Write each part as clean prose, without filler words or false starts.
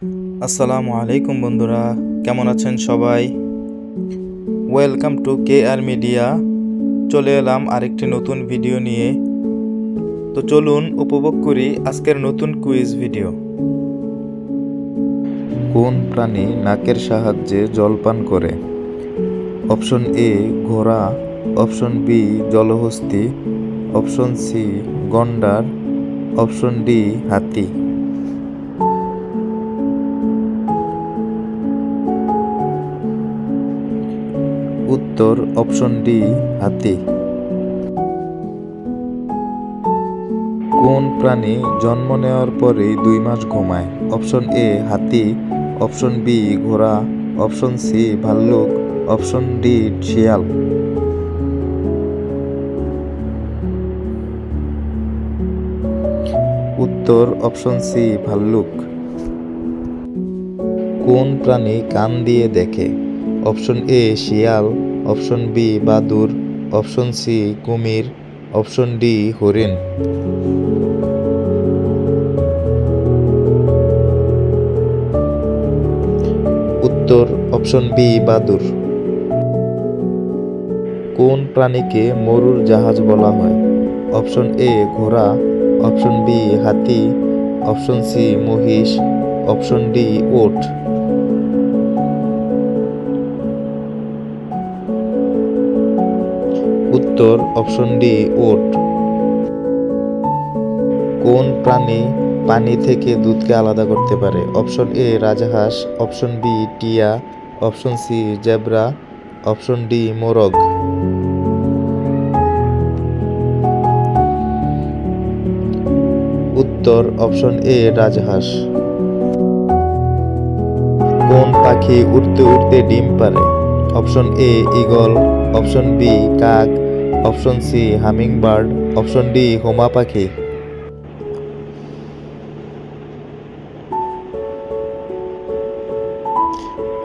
আসসালামু আলাইকুম বন্ধুরা, কেমন আছেন সবাই? Welcome to KR media. চলে এলাম আরেকটি নতুন ভিডিও নিয়ে। তো চলুন উপভোগ করি আজকের নতুন কুইজ ভিডিও। কোন প্রাণী নাকের সাহায্যে জল পান করে? অপশন এ ঘোড়া, অপশন বি জলহস্তী, অপশন সি গন্ডার, অপশন ডি হাতি। উত্তর অপশন ডি হাতি। কোন প্রাণী জন্ম নেওয়ার পরেই 2 মাস ঘুমায়? অপশন এ হাতি, অপশন বি ঘোড়া, অপশন সি ভাল্লুক, অপশন ডি শিয়াল। উত্তর অপশন সি ভাল্লুক। কোন প্রাণী কান দিয়ে দেখে? অপশন এ শিয়াল, অপশন বি বাদুর, অপশন সি কুমির, অপশন ডি হরিণ। উত্তর অপশন বি বাদুর। কোন প্রাণীকে মরুর জাহাজ বলা হয়? অপশন এ ঘোড়া, অপশন বি হাতি, অপশন সি মহিষ, অপশন ডি উট। উত্তর অপশন ডি উট। কোন প্রাণী পানি থেকে দুধকে আলাদা করতে পারে? অপশন এ রাজহাঁস, অপশন বি টিয়া, অপশন সি জেব্রা, অপশন ডি মোরগ। উত্তর অপশন এ রাজহাঁস। কোন পাখি উড়তে উড়তে ডিম পারে? Option A eagle, option B কাক, option C hummingbird, option D হুমা পাখি।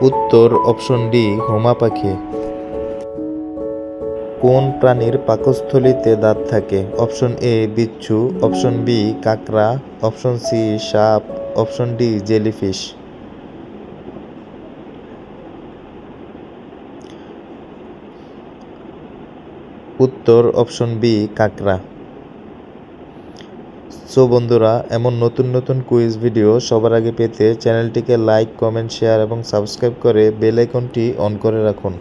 উত্তর অপশন ডি হুমা পাখি। কোন প্রাণীর পাকস্থলীতে দাঁত থাকে? Option A Bichchu, option B কাঁকড়া, অপশন সি সাপ, অপশন ডি জেলিফিশ। উত্তর অপশন বি কাঁকড়া। সো বন্ধুরা, এমন নতুন নতুন কুইজ ভিডিও সবার আগে পেতে চ্যানেলটিকে লাইক, কমেন্ট, শেয়ার এবং সাবস্ক্রাইব করে বেল আইকনটি অন করে রাখুন।